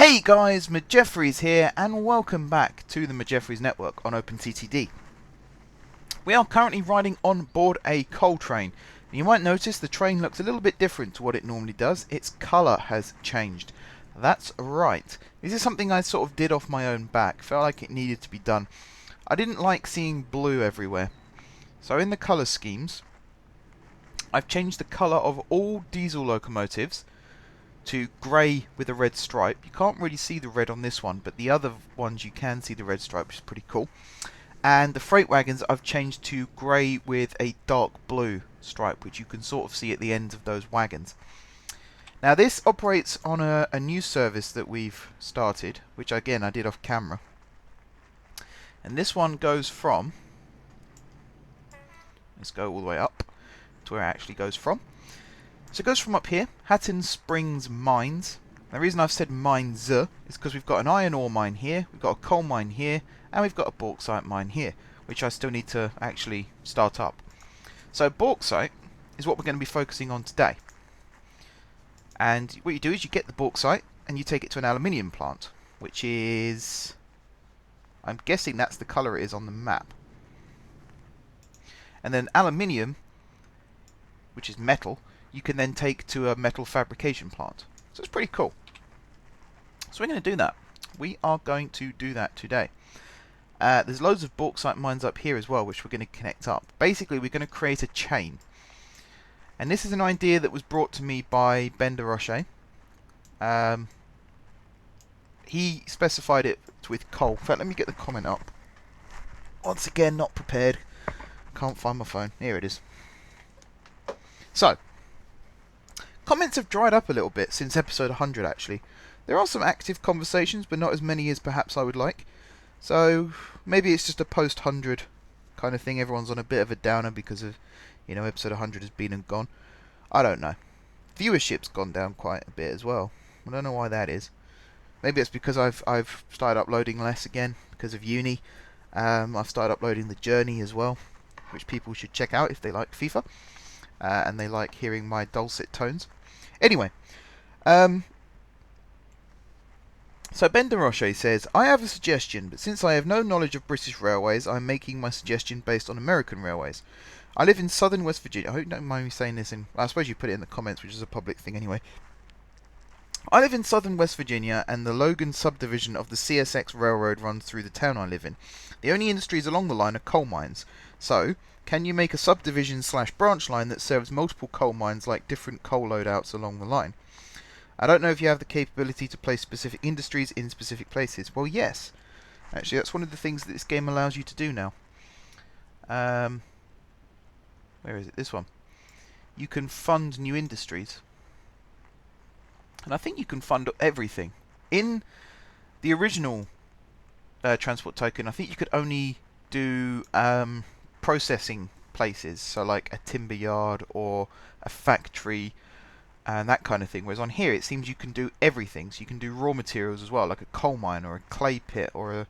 Hey guys, McJeffries here, and welcome back to the McJeffries Network on OpenTTD. We are currently riding on board a coal train. You might notice the train looks a little bit different to what it normally does. Its colour has changed. That's right. This is something I sort of did off my own back. Felt like it needed to be done. I didn't like seeing blue everywhere. So in the colour schemes, I've changed the colour of all diesel locomotives to grey with a red stripe. You can't really see the red on this one, but the other ones you can see the red stripe, which is pretty cool. And the freight wagons I've changed to grey with a dark blue stripe, which you can sort of see at the ends of those wagons. Now this operates on a new service that we've started, which again I did off camera. And this one goes from, let's go all the way up to where it actually goes from. So it goes from up here, Hatton Springs Mines. The reason I've said mines is because we've got an iron ore mine here, we've got a coal mine here, and we've got a bauxite mine here, which I still need to actually start up. So bauxite is what we're going to be focusing on today. And what you do is you get the bauxite and you take it to an aluminium plant, which is, I'm guessing that's the colour it is on the map. And then aluminium, which is metal, you can then take to a metal fabrication plant. So it's pretty cool. So we're going to do that. We are going to do that today. There's loads of bauxite mines up here as well, which we're going to connect up. Basically, we're going to create a chain. And this is an idea that was brought to me by Ben de Roche. He specified it with coal. In fact, let me get the comment up. Once again, not prepared. Can't find my phone. Here it is. So, comments have dried up a little bit since episode 100 actually. There are some active conversations, but not as many as perhaps I would like. So maybe it's just a post 100 kind of thing. Everyone's on a bit of a downer because of, you know, episode 100 has been and gone. I don't know. Viewership's gone down quite a bit as well. I don't know why that is. Maybe it's because I've started uploading less again because of uni. I've started uploading the journey as well, which people should check out if they like FIFA. And they like hearing my dulcet tones. Anyway, so Ben de Roche says, I have a suggestion, but since I have no knowledge of British railways, I'm making my suggestion based on American railways. I live in southern West Virginia. I hope you don't mind me saying this in, I suppose you put it in the comments, which is a public thing anyway. I live in southern West Virginia, and the Logan subdivision of the CSX Railroad runs through the town I live in. The only industries along the line are coal mines. So, can you make a subdivision/branch line that serves multiple coal mines like different coal loadouts along the line? I don't know if you have the capability to place specific industries in specific places. Well, yes. Actually, that's one of the things that this game allows you to do now. Where is it? This one. You can fund new industries. And I think you can fund everything. In the original transport token, I think you could only do processing places, so like a timber yard or a factory and that kind of thing, whereas on here it seems you can do everything. So you can do raw materials as well, like a coal mine or a clay pit or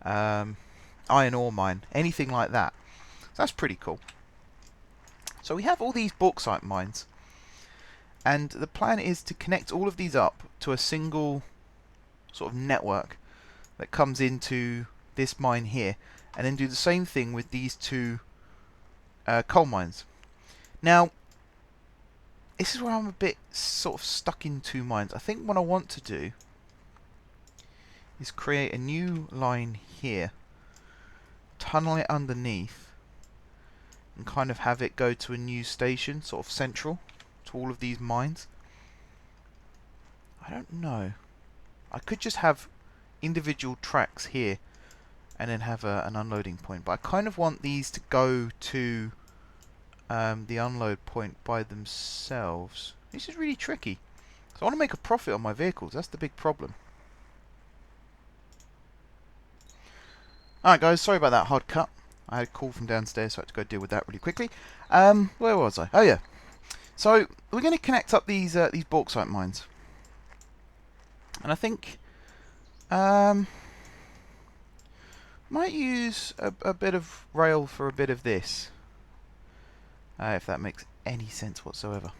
a iron ore mine, anything like that. So that's pretty cool. So we have all these bauxite mines, and the plan is to connect all of these up to a single sort of network that comes into this mine here, and then do the same thing with these two coal mines. Now, this is where I'm a bit sort of stuck in two minds. I think what I want to do is create a new line here, tunnel it underneath, and kind of have it go to a new station, sort of central to all of these mines. I don't know. I could just have individual tracks here and then have an unloading point, but I kind of want these to go to the unload point by themselves. This is really tricky. So I want to make a profit on my vehicles. That's the big problem. Alright guys, sorry about that hard cut. I had a call from downstairs, so I had to go deal with that really quickly. Where was I? Oh yeah. So we're going to connect up these bauxite mines. And I think might use a bit of rail for a bit of this. If that makes any sense whatsoever.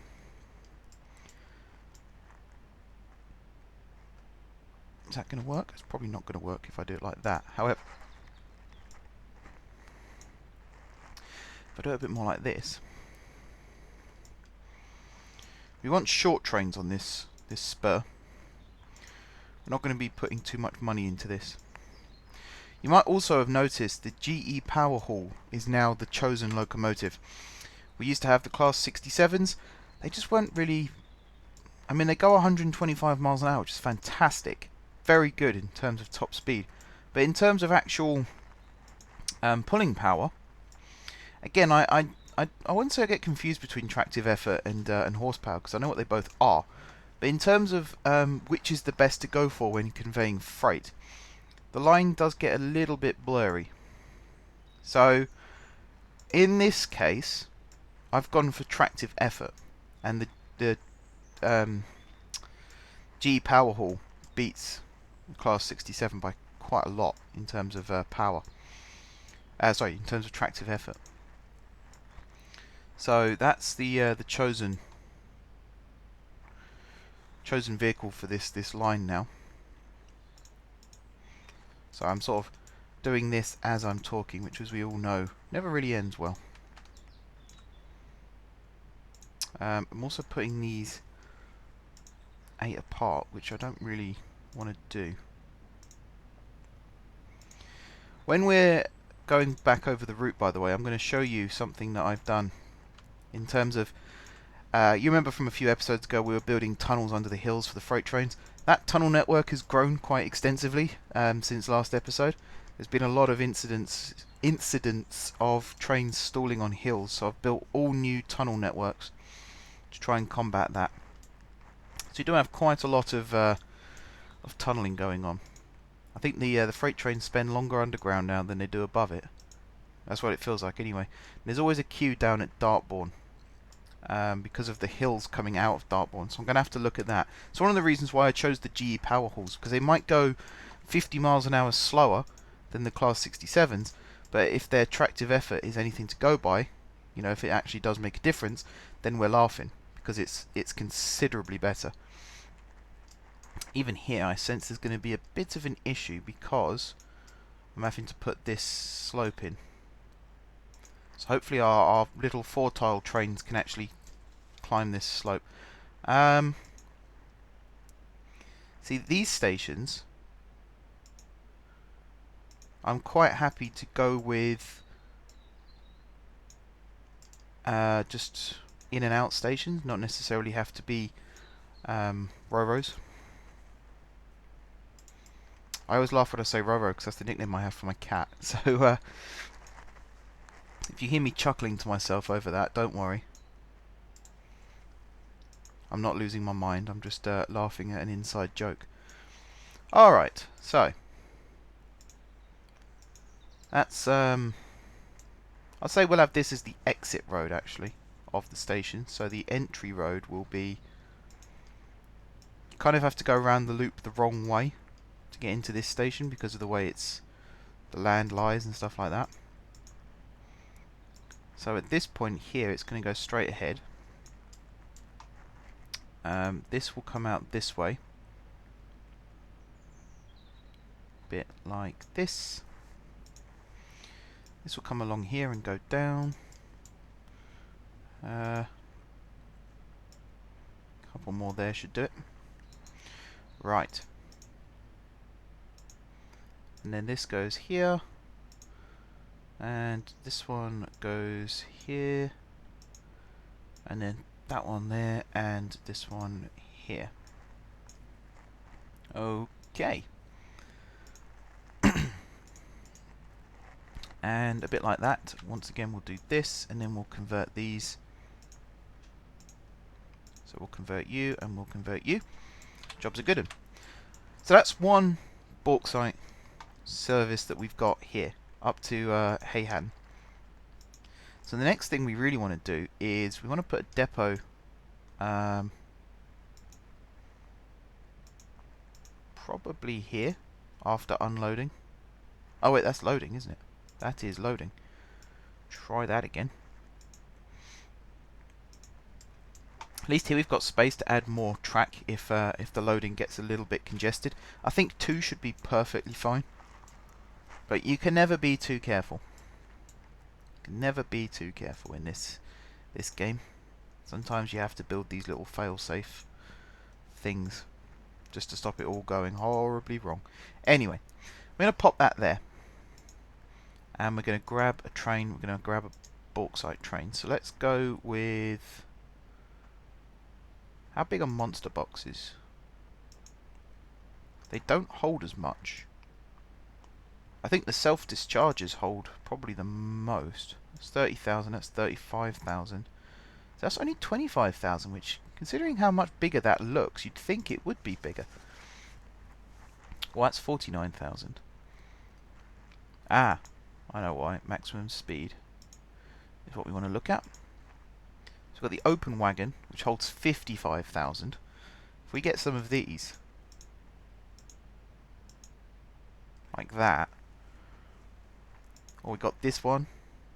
Is that going to work? It's probably not going to work if I do it like that. However, if I do it a bit more like this, we want short trains on this spur. We're not going to be putting too much money into this. You might also have noticed the GE Power Hall is now the chosen locomotive. We used to have the Class 67s. They just weren't really... I mean, they go 125 miles an hour, which is fantastic. Very good in terms of top speed. But in terms of actual pulling power, again, I wouldn't say I get confused between tractive effort and horsepower, because I know what they both are. But in terms of which is the best to go for when conveying freight, the line does get a little bit blurry. So, in this case, I've gone for tractive effort, and the GE Power Hall beats Class 67 by quite a lot in terms of power. Sorry, in terms of tractive effort. So that's the chosen vehicle for this line now. So I'm sort of doing this as I'm talking, which, as we all know, never really ends well. I'm also putting these 8 apart, which I don't really want to do. When we're going back over the route, by the way, I'm going to show you something that I've done in terms of... you remember from a few episodes ago we were building tunnels under the hills for the freight trains. That tunnel network has grown quite extensively since last episode. There's been a lot of incidents of trains stalling on hills, so I've built all new tunnel networks to try and combat that. So you do have quite a lot of tunnelling going on. I think the freight trains spend longer underground now than they do above it. That's what it feels like anyway. There's always a queue down at Dartbourne. Because of the hills coming out of Dartbourne, so I'm going to have to look at that. It's one of the reasons why I chose the GE Power Halls, because they might go 50 miles an hour slower than the Class 67s, but if their tractive effort is anything to go by, you know, if it actually does make a difference, then we're laughing, because it's considerably better. Even here, I sense there's going to be a bit of an issue, because I'm having to put this slope in. So hopefully our little 4-tile trains can actually climb this slope. See, these stations, I'm quite happy to go with just in and out stations, not necessarily have to be Ro-Ros. I always laugh when I say Ro-Ro because that's the nickname I have for my cat. So if you hear me chuckling to myself over that, don't worry. I'm not losing my mind, I'm just laughing at an inside joke. Alright, so that's I'll say we'll have this as the exit road actually of the station. So the entry road will be, you kind of have to go around the loop the wrong way to get into this station because of the way the land lies and stuff like that. So at this point here, it's going to go straight ahead. This will come out this way. Bit like this. This will come along here and go down. Couple more there should do it. Right. And then this goes here. And this one goes here, and then that one there, and this one here. Okay. And a bit like that. Once again, we'll do this, and then we'll convert these. So we'll convert you, and we'll convert you. Jobs are good. So that's one bauxite service that we've got here, up to Heihan. So the next thing we really want to do is we want to put a depot probably here after unloading. Oh wait, that's loading, isn't it? That is loading. Try that again. At least here we've got space to add more track if the loading gets a little bit congested. I think 2 should be perfectly fine. But you can never be too careful. You can never be too careful in this game. Sometimes you have to build these little fail-safe things just to stop it all going horribly wrong. Anyway, we're going to pop that there. And we're going to grab a train. We're going to grab a bauxite train. So let's go with... How big are monster boxes? They don't hold as much. I think the self-discharges hold probably the most. That's 30,000, that's 35,000. So that's only 25,000, which, considering how much bigger that looks, you'd think it would be bigger. Well, that's 49,000. Ah, I know why. Maximum speed is what we want to look at. So we've got the open wagon, which holds 55,000. If we get some of these, like that, or we got this one,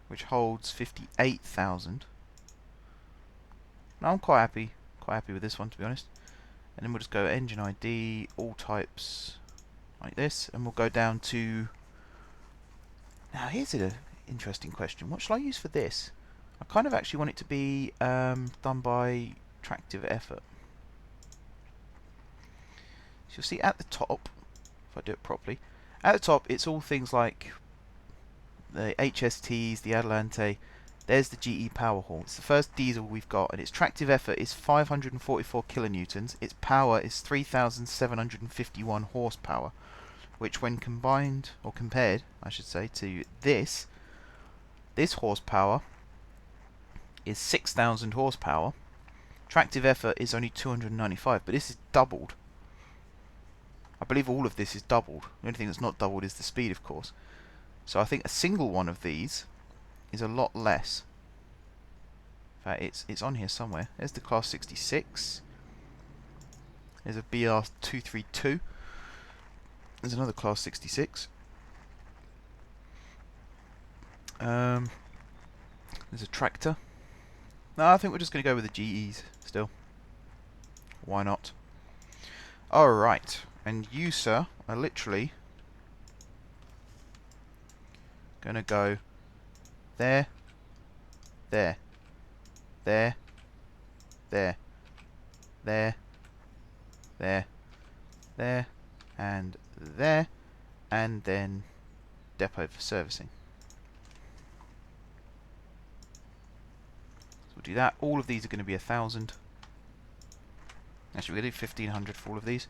which holds 58,000. Now I'm quite happy with this one, to be honest. And then we'll just go engine ID, all types, like this, and we'll go down to... Now here's an interesting question. What shall I use for this? I kind of actually want it to be done by tractive effort. So you'll see at the top, if I do it properly, at the top it's all things like the HSTs, the Adelante. There's the GE power haul. It's the first diesel we've got, and its tractive effort is 544 kilonewtons. Its power is 3,751 horsepower, which when combined, or compared, I should say, to this horsepower is 6,000 horsepower. Tractive effort is only 295, but this is doubled. I believe all of this is doubled. The only thing that's not doubled is the speed, of course. So I think a single one of these is a lot less. In fact, it's on here somewhere. There's the Class 66. There's a BR232. There's another Class 66. There's a tractor. No, I think we're just going to go with the GEs still. Why not? Alright. And you, sir, are literally going to go there, there, there, there, there, there, there, and there, and then depot for servicing. So we'll do that. All of these are going to be 1,000. Actually, we're going to do 1,500 for all of these,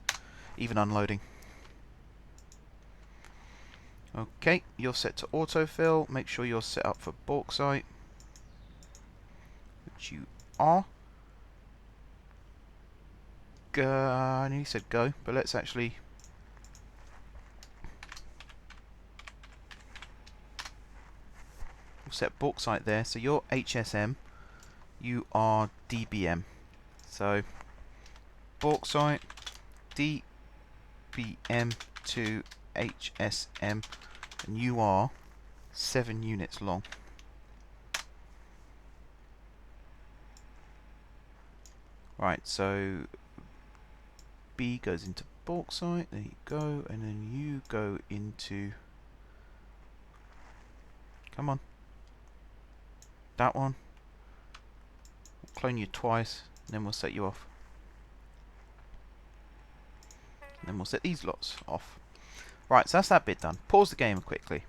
even unloading. Okay, you're set to autofill. Make sure you're set up for bauxite, which you are. I nearly said go, but let's actually... We'll set bauxite there. So you're HSM, you are DBM. So bauxite, DBM to HSM, and you are 7 units long. Right, so B goes into bauxite, there you go, and then you go into... Come on. That one. We'll clone you twice, and then we'll set you off. And then we'll set these lots off. Right, so that's that bit done. Pause the game quickly.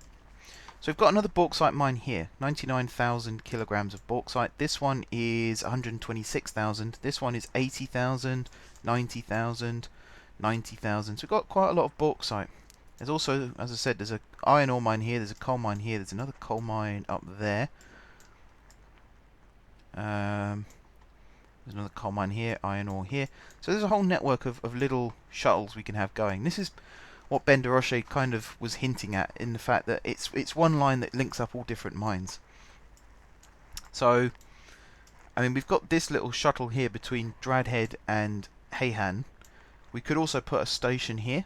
So we've got another bauxite mine here. 99,000 kilograms of bauxite. This one is 126,000. This one is 80,000, 90,000, 90,000. So we've got quite a lot of bauxite. There's also, as I said, there's an iron ore mine here. There's a coal mine here. There's another coal mine up there. There's another coal mine here, iron ore here. So there's a whole network of little shuttles we can have going. This is what Ben de Roche kind of was hinting at, in the fact that it's one line that links up all different mines. So, I mean, we've got this little shuttle here between Dradhead and Hayhan. We could also put a station here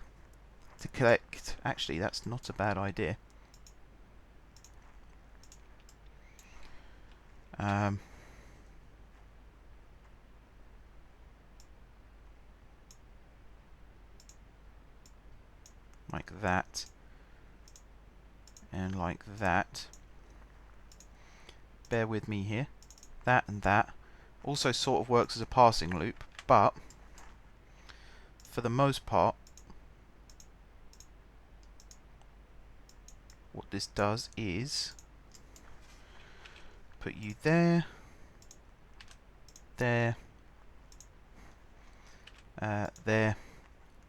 to collect... Actually, that's not a bad idea. like that, and like that. Bear with me here. That and that. Also sort of works as a passing loop, but for the most part, what this does is put you there, there, there,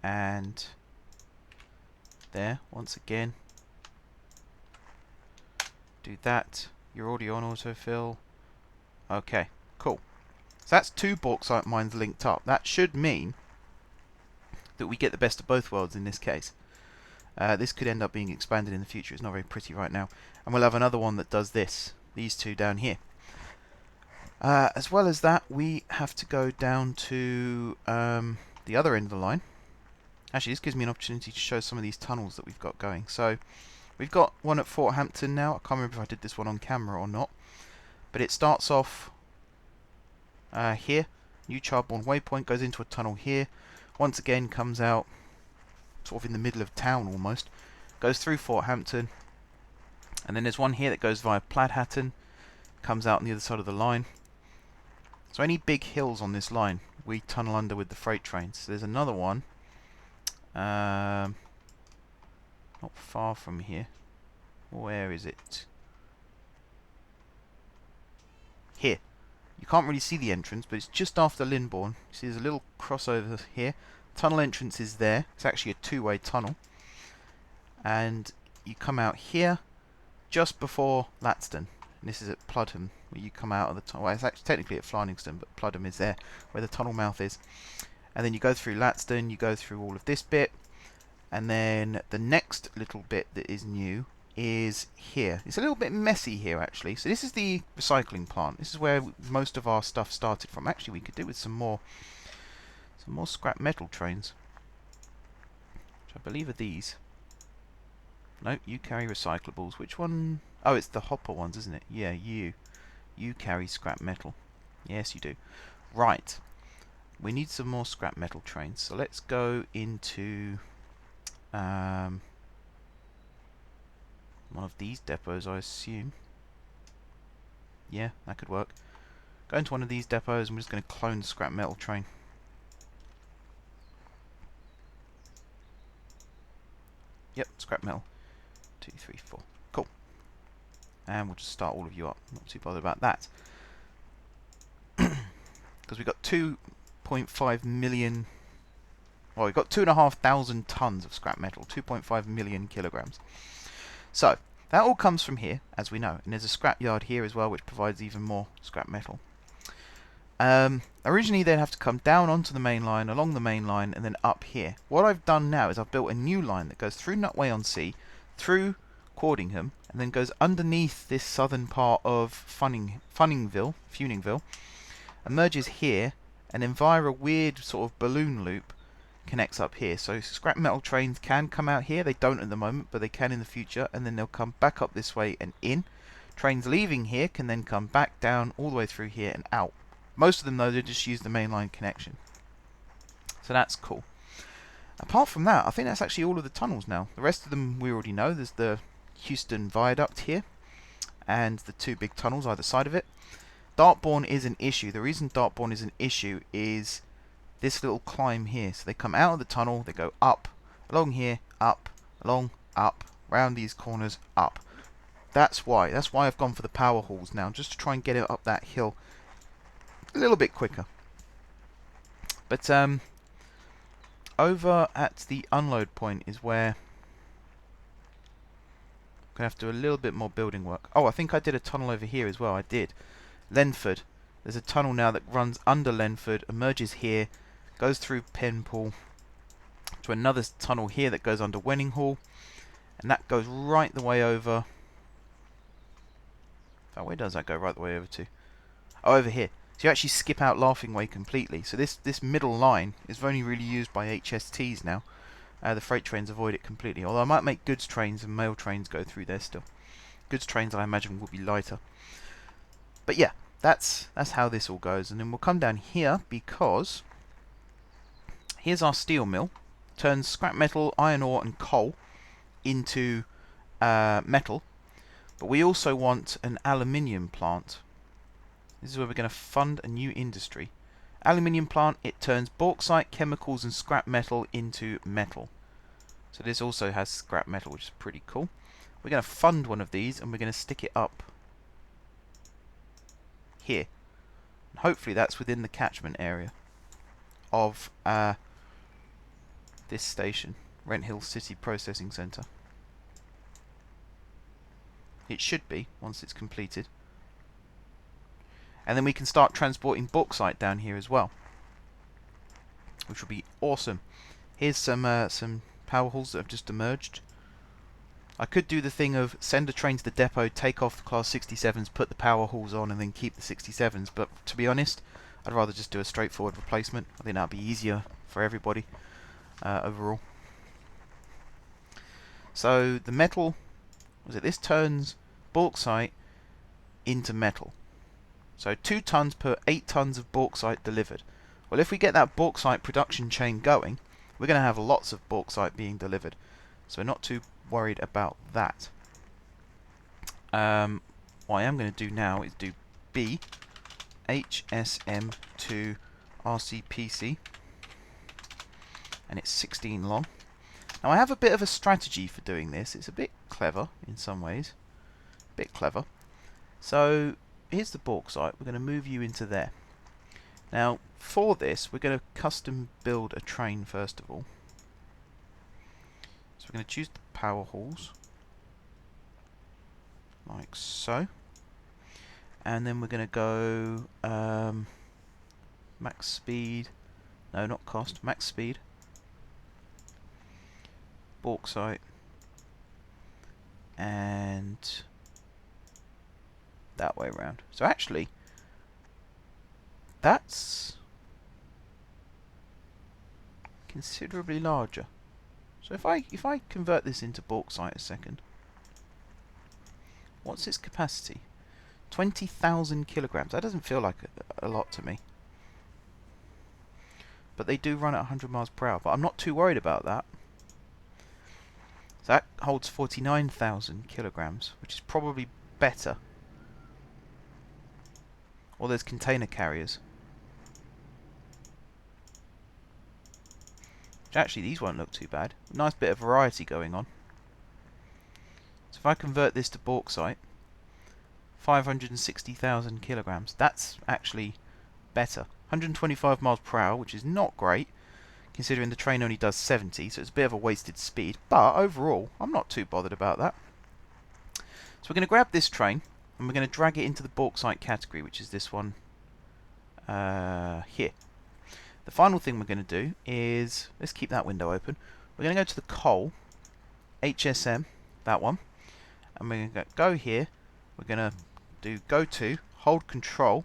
and there once again. Do that. You're already on autofill. Okay, cool. So that's 2 bauxite mines linked up. That should mean that we get the best of both worlds in this case. This could end up being expanded in the future. It's not very pretty right now. And we'll have another one that does this. These 2 down here. As well as that, we have to go down to the other end of the line. Actually, this gives me an opportunity to show some of these tunnels that we've got going. So, we've got one at Fort Hampton now. I can't remember if I did this one on camera or not. But it starts off here. New Chardbourne Waypoint goes into a tunnel here. Once again comes out sort of in the middle of town almost. Goes through Fort Hampton. And then there's one here that goes via Pladhatton. Comes out on the other side of the line. So any big hills on this line, we tunnel under with the freight trains. So there's another one. Not far from here. Where is it? Here. You can't really see the entrance, but it's just after Lindbourne. You see there's a little crossover here. Tunnel entrance is there. It's actually a 2-way tunnel. And you come out here just before Latston. And this is at Pludham, where you come out of the tunnel. Well, it's actually technically at Flarningston, but Pludham is there, where the tunnel mouth is. And then you go through Latston, you go through all of this bit. And then the next little bit that is new is here. It's a little bit messy here, actually. So this is the recycling plant. This is where most of our stuff started from. Actually, we could do with some more scrap metal trains, which I believe are these. No, you carry recyclables. Which one? Oh, it's the hopper ones, isn't it? Yeah, you carry scrap metal. Yes, you do. Right. We need some more scrap metal trains. So let's go into one of these depots, I assume. Yeah, that could work. Go into one of these depots and we're just going to clone the scrap metal train. Yep, scrap metal. 2, 3, 4. Cool. And we'll just start all of you up. Not too bothered about that. Because we've got 2.5 million... Well, we've got 2,500 tons of scrap metal. 2.5 million kilograms. So, that all comes from here, as we know. And there's a scrap yard here as well, which provides even more scrap metal. Originally, they'd have to come down onto the main line, along the main line, and then up here. What I've done now is I've built a new line that goes through Nutway-on-Sea, through Cordingham, and then goes underneath this southern part of Funingville, emerges here, and then via a weird sort of balloon loop, connects up here. So scrap metal trains can come out here. They don't at the moment, but they can in the future, and then they'll come back up this way and in. Trains leaving here can then come back down all the way through here and out. Most of them, though, they just use the mainline connection. So that's cool. Apart from that, I think that's actually all of the tunnels now. The rest of them we already know. There's the Houston Viaduct here, and the 2 big tunnels either side of it. Dartbourne is an issue. The reason Dartbourne is an issue is this little climb here. So they come out of the tunnel, they go up, along here, up, along, up, round these corners, up. That's why. That's why I've gone for the power hauls now, just to try and get it up that hill a little bit quicker. But over at the unload point is where I'm going to have to do a little bit more building work. Oh, I think I did a tunnel over here as well. I did. Lenford. There's a tunnel now that runs under Lenford, emerges here, goes through Penpool to another tunnel here that goes under Wenninghall, and that goes right the way over. Oh, where does that go right the way over to? Oh, over here. So you actually skip out Laughing Way completely. So this middle line is only really used by HSTs now. The freight trains avoid it completely. Although I might make goods trains and mail trains go through there still. Goods trains, I imagine, will be lighter. But yeah, that's how this all goes. And then we'll come down here because here's our steel mill. Turns scrap metal, iron ore and coal into metal, but we also want an aluminium plant. This is where we're going to fund a new industry. Aluminium plant, it turns bauxite, chemicals and scrap metal into metal. So this also has scrap metal, which is pretty cool. We're going to fund one of these and we're going to stick it up here. And hopefully that's within the catchment area of this station, Rent Hill City Processing Centre. It should be, once it's completed. And then we can start transporting bauxite down here as well, which will be awesome. Here's some power halls that have just emerged. I could do the thing of send a train to the depot, take off the Class 67s, put the power halls on, and then keep the 67s. But to be honest, I'd rather just do a straightforward replacement. I think that'd be easier for everybody overall. So the metal, this turns bauxite into metal. So 2 tons per 8 tons of bauxite delivered. Well, if we get that bauxite production chain going, we're going to have lots of bauxite being delivered. So we're not too worried about that. What I am going to do now is do B HSM2 RCPC, and it's 16 long. Now I have a bit of a strategy for doing this. It's a bit clever in some ways. So here's the bauxite. We're going to move you into there. Now for this we're going to custom build a train first of all. So we're going to choose the power halls like so, and then we're going to go max speed, no, not cost, max speed, bauxite, and that way around. So actually that's considerably larger. So if I convert this into bauxite a second, what's its capacity? 20,000 kilograms. That doesn't feel like a lot to me. But they do run at 100 miles per hour. But I'm not too worried about that. So that holds 49,000 kilograms, which is probably better. Or there's container carriers. Actually, these won't look too bad. Nice bit of variety going on. So if I convert this to bauxite, 560,000 kilograms. That's actually better. 125 miles per hour, which is not great, considering the train only does 70, so it's a bit of a wasted speed. But overall, I'm not too bothered about that. So we're going to grab this train, and we're going to drag it into the bauxite category, which is this one here. The final thing we're going to do is, let's keep that window open. We're going to go to the coal, HSM, that one, and we're going to go here. We're going to do go to, hold control,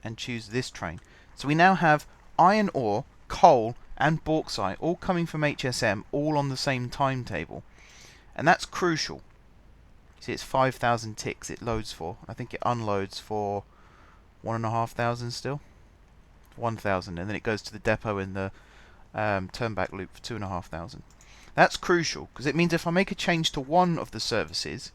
and choose this train. So we now have iron ore, coal, and bauxite all coming from HSM, all on the same timetable, and that's crucial. See, it's 5,000 ticks it loads for. I think it unloads for 1,500 still. 1,000, and then it goes to the depot in the turnback loop for 2,500. That's crucial because it means if I make a change to one of the services,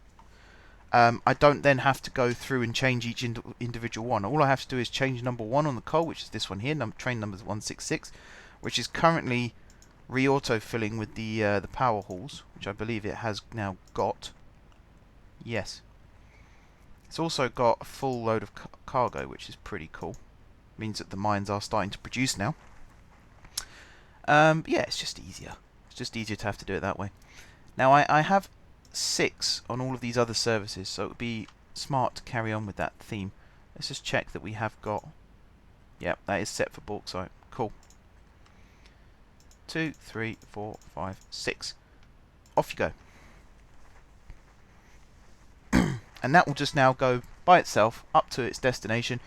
I don't then have to go through and change each individual one. All I have to do is change number 1 on the coal, which is this one here, train number 166, which is currently re-auto-filling with the power halls, which I believe it has now got. Yes. It's also got a full load of cargo, which is pretty cool. Means that the mines are starting to produce now. Yeah, it's just easier. It's just easier to have to do it that way. Now I have 6 on all of these other services, so it would be smart to carry on with that theme. Let's just check that we have got. Yep, that is set for bauxite. Cool. 2, 3, 4, 5, 6. Off you go. And that will just now go by itself up to its destination.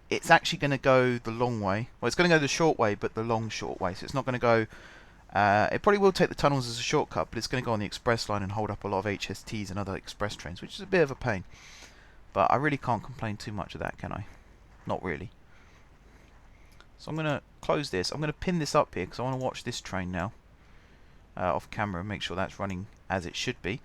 It's actually going to go the long way. Well, it's going to go the short way, but the long short way. So it's not going to go... it probably will take the tunnels as a shortcut, but it's going to go on the express line and hold up a lot of HSTs and other express trains, which is a bit of a pain. But I really can't complain too much of that, can I? Not really. So I'm going to close this. I'm going to pin this up here because I want to watch this train now off camera and make sure that's running as it should be.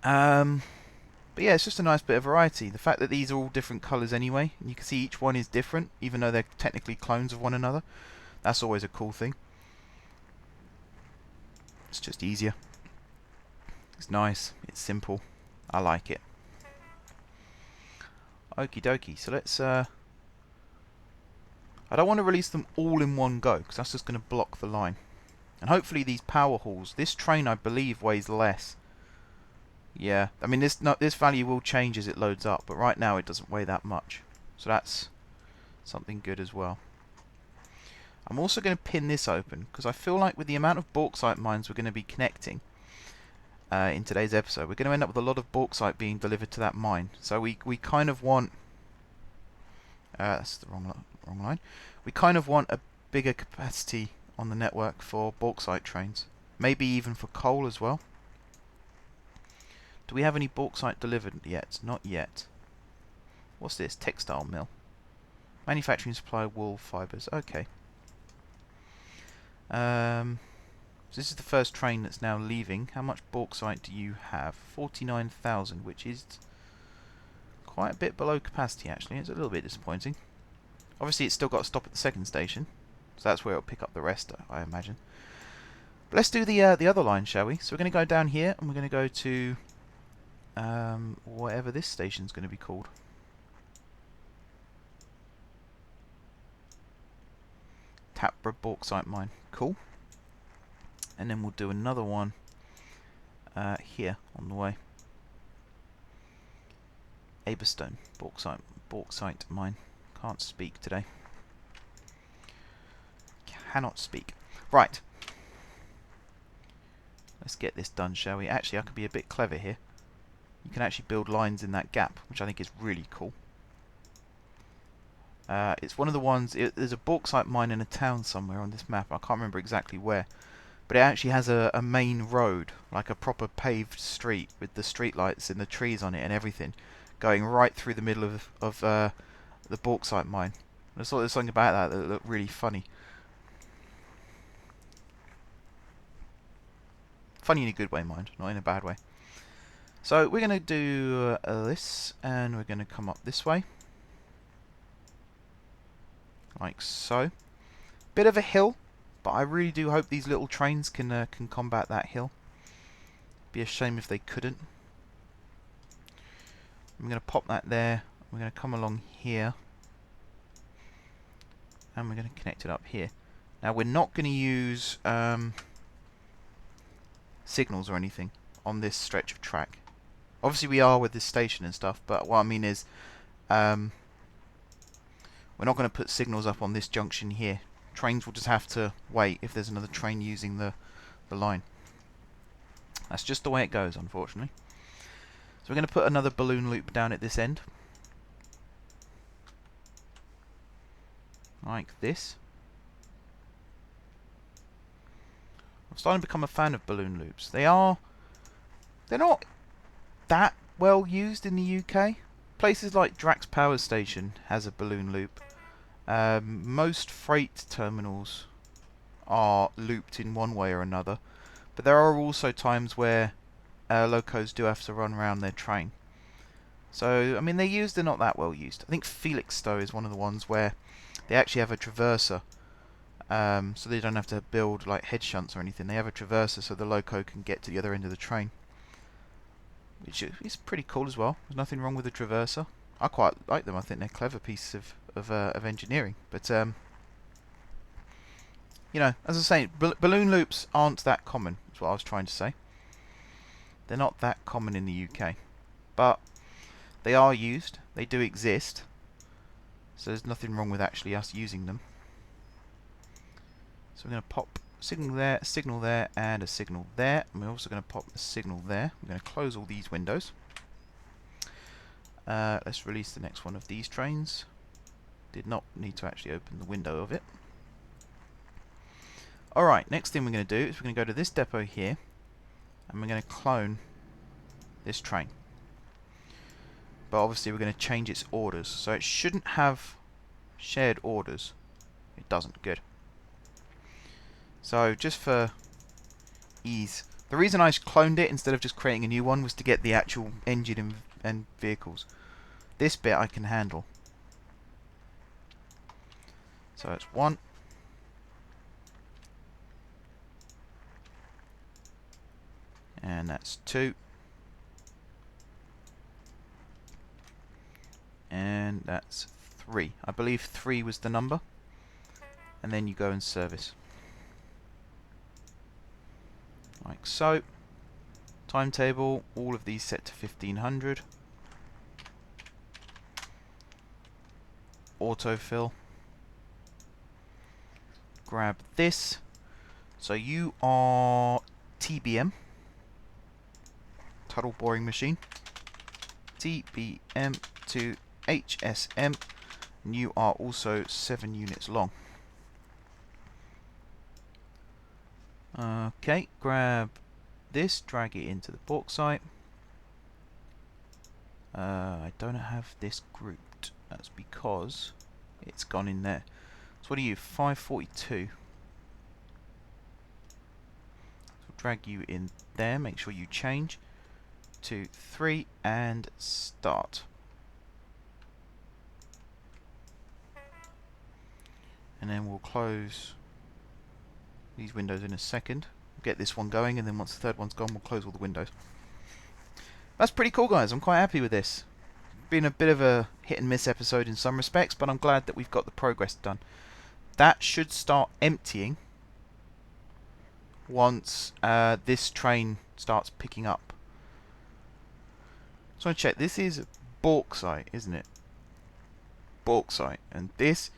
But yeah, it's just a nice bit of variety. The fact that these are all different colours anyway, and you can see each one is different, even though they're technically clones of one another. That's always a cool thing. It's just easier. It's nice. It's simple. I like it. Okie dokie. So let's... I don't want to release them all in one go, because that's just going to block the line. And hopefully these power halls... This train, I believe, weighs less. Yeah, I mean this value will change as it loads up, but right now it doesn't weigh that much. So that's something good as well. I'm also going to pin this open, because I feel like with the amount of bauxite mines we're going to be connecting in today's episode, we're going to end up with a lot of bauxite being delivered to that mine. So we kind of want... that's the wrong line. We kind of want a bigger capacity on the network for bauxite trains. Maybe even for coal as well. Do we have any bauxite delivered yet? Not yet. What's this? Textile mill. Manufacturing supply wool fibres. Okay. So this is the first train that's now leaving. How much bauxite do you have? 49,000, which is quite a bit below capacity actually. It's a little bit disappointing. Obviously it's still got to stop at the second station, so that's where it'll pick up the rest, I imagine. But let's do the other line, shall we? So we're going to go down here and we're going to go to whatever this station's going to be called. Tapra bauxite mine. Cool. And then we'll do another one here on the way. Aberstone bauxite mine. Can't speak today. Cannot speak. Right. Let's get this done, shall we? Actually, I could be a bit clever here. You can actually build lines in that gap, which I think is really cool. It's one of the ones... there's a bauxite mine in a town somewhere on this map. I can't remember exactly where. But it actually has a main road, like a proper paved street, with the street lights and the trees on it and everything, going right through the middle of the bauxite mine. I thought there was something about that looked really funny. Funny in a good way, mind, not in a bad way. So we're going to do this, and we're going to come up this way. Like so. Bit of a hill, but I really do hope these little trains can combat that hill. Be a shame if they couldn't. I'm going to pop that there. We're going to come along here. And we're going to connect it up here. Now we're not going to use signals or anything on this stretch of track. Obviously we are with this station and stuff, but what I mean is we're not going to put signals up on this junction here. Trains will just have to wait if there's another train using the line. That's just the way it goes, unfortunately. So we're going to put another balloon loop down at this end. Like this. I'm starting to become a fan of balloon loops. They're not that well used in the UK. Places like Drax Power Station has a balloon loop. Most freight terminals are looped in one way or another, but there are also times where locos do have to run around their train. So, I mean, they're used, they're not that well used. I think Felixstowe is one of the ones where they actually have a traverser, so they don't have to build like head shunts or anything. They have a traverser so the loco can get to the other end of the train, which is pretty cool as well. There's nothing wrong with the traverser. I quite like them. I think they're clever pieces of engineering. But you know, as I say, balloon loops aren't that common. That's what I was trying to say. They're not that common in the UK, but they are used. They do exist. So there's nothing wrong with actually us using them. So we're going to pop a signal there, and a signal there. And we're also going to pop a signal there. We're going to close all these windows. Let's release the next one of these trains. Did not need to actually open the window of it. Alright, next thing we're going to do is we're going to go to this depot here, and we're going to clone this train. But obviously we're going to change its orders. So it shouldn't have shared orders. It doesn't. Good. So just for ease. The reason I cloned it instead of just creating a new one was to get the actual engine and vehicles. This bit I can handle. So that's 1. And that's 2. And that's 3. I believe 3 was the number. And then you go and service. Like so. Timetable, all of these set to 1500. Autofill. Grab this. So you are TBM. Tunnel Boring Machine. TBM to HSM. And you are also 7 units long. Okay, grab this, drag it into the bauxite. I don't have this grouped. That's because it's gone in there. So what are you? 542. So drag you in there. Make sure you change to 3 and start. And then we'll close these windows in a second. We'll get this one going, and then once the third one's gone, we'll close all the windows. That's pretty cool, guys. I'm quite happy with this. Been a bit of a hit and miss episode in some respects, but I'm glad that we've got the progress done. That should start emptying once this train starts picking up. So I check. This is bauxite, isn't it? Bauxite, and this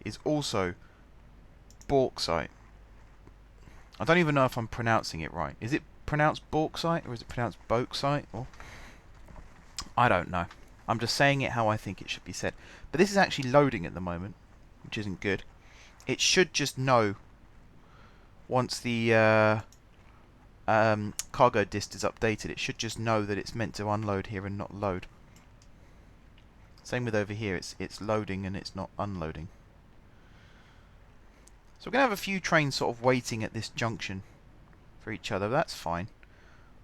is also bauxite. I don't even know if I'm pronouncing it right. Is it pronounced bauxite or is it pronounced bauxite? Or I don't know. I'm just saying it how I think it should be said. But this is actually loading at the moment, which isn't good. It should just know once the cargo dist is updated. It should just know that it's meant to unload here and not load. Same with over here. It's loading and it's not unloading. So we're going to have a few trains sort of waiting at this junction for each other. That's fine.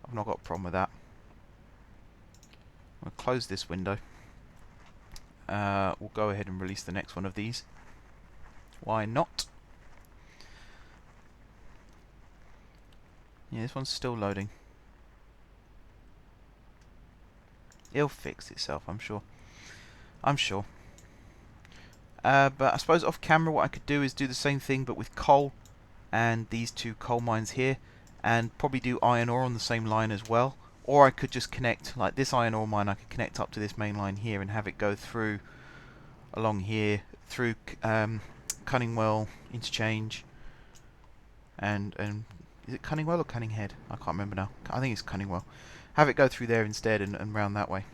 I've not got a problem with that. I'll close this window. We'll go ahead and release the next one of these. Why not? Yeah, this one's still loading. It'll fix itself, I'm sure. I'm sure. But I suppose off camera what I could do is do the same thing but with coal and these two coal mines here, and probably do iron ore on the same line as well. Or I could just connect, like this iron ore mine I could connect up to this main line here and have it go through along here, through Cunningwell interchange and is it Cunningwell or Cunninghead? I can't remember now. I think it's Cunningwell. Have it go through there instead and round that way.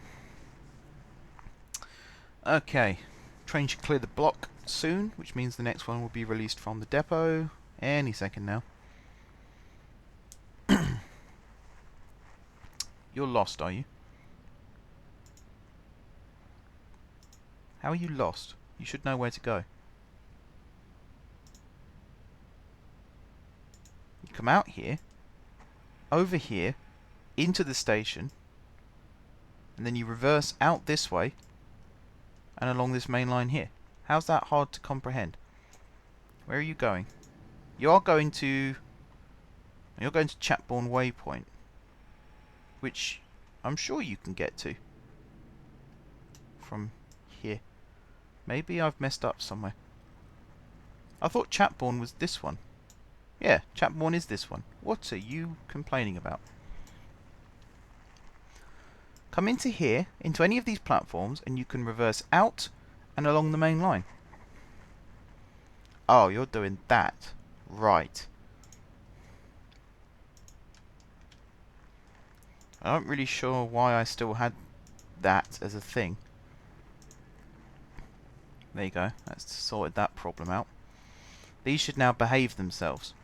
Okay. Train should clear the block soon, which means the next one will be released from the depot any second now. You're lost, are you? How are you lost? You should know where to go. You come out here, over here, into the station, and then you reverse out this way and along this main line here. How's that hard to comprehend? Where are you going? You're going to Chapbourne Waypoint, which I'm sure you can get to from here. Maybe I've messed up somewhere. I thought Chapbourne was this one. Yeah, Chapbourne is this one. What are you complaining about? Come into here, into any of these platforms, and you can reverse out and along the main line. Oh, you're doing that. Right. I'm not really sure why I still had that as a thing. There you go. That's sorted that problem out. These should now behave themselves.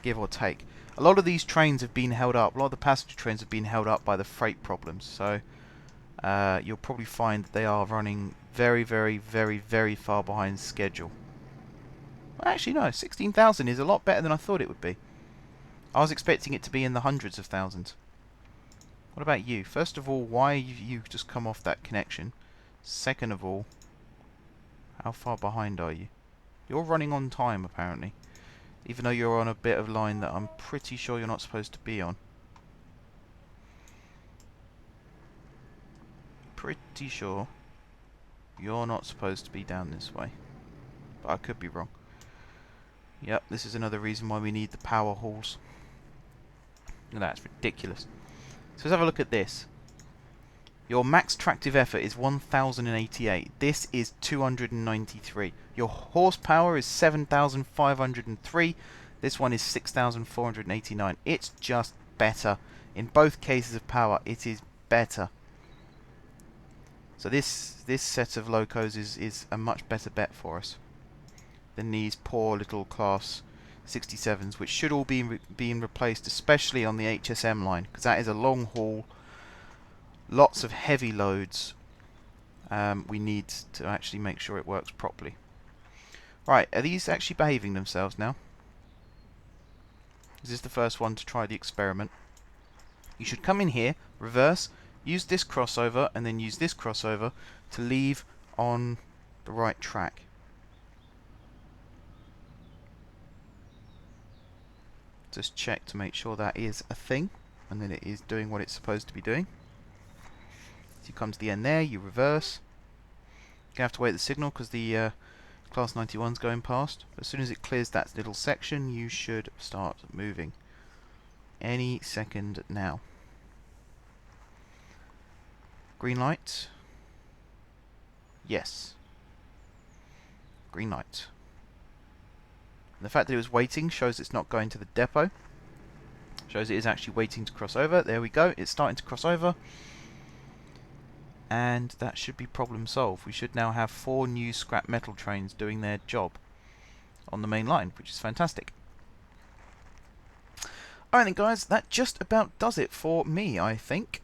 Give or take. A lot of these trains have been held up. A lot of the passenger trains have been held up by the freight problems. So you'll probably find that they are running very, very, very, very far behind schedule. Well, actually, no. 16,000 is a lot better than I thought it would be. I was expecting it to be in the hundreds of thousands. What about you? First of all, why you just come off that connection? Second of all, how far behind are you? You're running on time, apparently. Even though you're on a bit of line that I'm pretty sure you're not supposed to be on. Pretty sure you're not supposed to be down this way. But I could be wrong. Yep, this is another reason why we need the power hauls. That's ridiculous. So let's have a look at this. Your max tractive effort is 1088. This is 293. Your horsepower is 7503. This one is 6489. It's just better. In both cases of power, it is better. So this set of locos is a much better bet for us than these poor little class 67s, which should all be being replaced, especially on the HSM line, because that is a long haul. Lots of heavy loads. We need to actually make sure it works properly. Right, are these actually behaving themselves now? Is this the first one to try the experiment? You should come in here, reverse, use this crossover, and then use this crossover to leave on the right track. Just check to make sure that is a thing, and then it is doing what it's supposed to be doing. So you come to the end there, you reverse. You're going to have to wait the signal because the Class 91's going past. As soon as it clears that little section, you should start moving. Any second now. Green light. Yes. Green light. And the fact that it was waiting shows it's not going to the depot. Shows it is actually waiting to cross over. There we go. It's starting to cross over. And that should be problem solved. We should now have 4 new scrap metal trains doing their job on the main line, which is fantastic. Alright then guys, that just about does it for me, I think.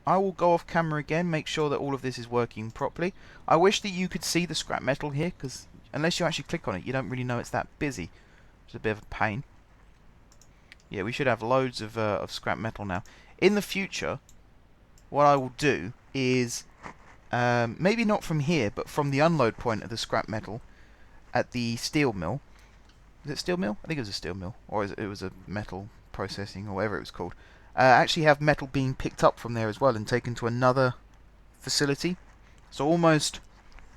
I will go off camera again, make sure that all of this is working properly. I wish that you could see the scrap metal here, because unless you actually click on it, you don't really know it's that busy. It's a bit of a pain. Yeah, we should have loads of scrap metal now. In the future, what I will do is, maybe not from here, but from the unload point of the scrap metal at the steel mill. Is it steel mill? I think it was a steel mill. Or it was a metal processing, or whatever it was called. Actually have metal being picked up from there as well and taken to another facility. So almost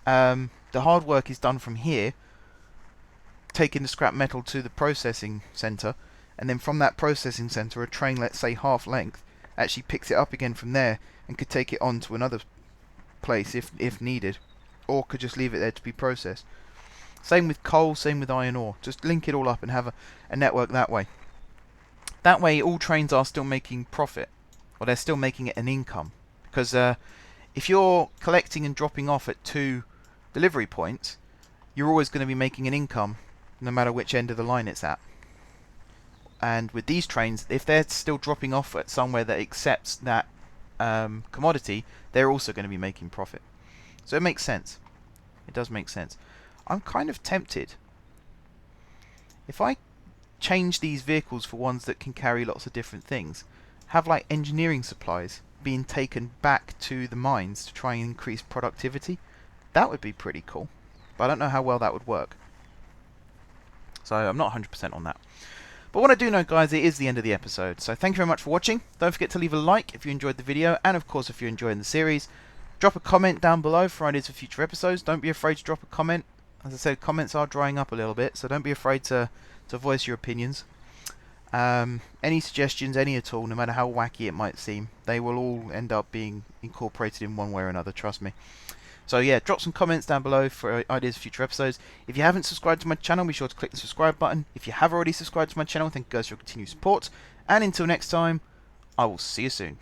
the hard work is done from here, taking the scrap metal to the processing centre, and then from that processing centre a train, let's say half length, actually picks it up again from there and could take it on to another place if needed, or could just leave it there to be processed. Same with coal, same with iron ore. Just link it all up and have a network that way. That way all trains are still making profit, or they're still making it an income. Because if you're collecting and dropping off at 2 delivery points, you're always going to be making an income no matter which end of the line it's at. And with these trains, if they're still dropping off at somewhere that accepts that commodity, they're also going to be making profit. So it makes sense. It does make sense. I'm kind of tempted. If I change these vehicles for ones that can carry lots of different things, have like engineering supplies being taken back to the mines to try and increase productivity, that would be pretty cool. But I don't know how well that would work. So I'm not 100% on that. But what I do know, guys, it is the end of the episode. So thank you very much for watching. Don't forget to leave a like if you enjoyed the video, and of course if you're enjoying the series. Drop a comment down below for ideas for future episodes. Don't be afraid to drop a comment. As I said, comments are drying up a little bit, so don't be afraid to voice your opinions. Any suggestions, any at all, no matter how wacky it might seem, they will all end up being incorporated in one way or another, trust me. So yeah, drop some comments down below for ideas for future episodes. If you haven't subscribed to my channel, be sure to click the subscribe button. If you have already subscribed to my channel, thank you guys for your continued support. And until next time, I will see you soon.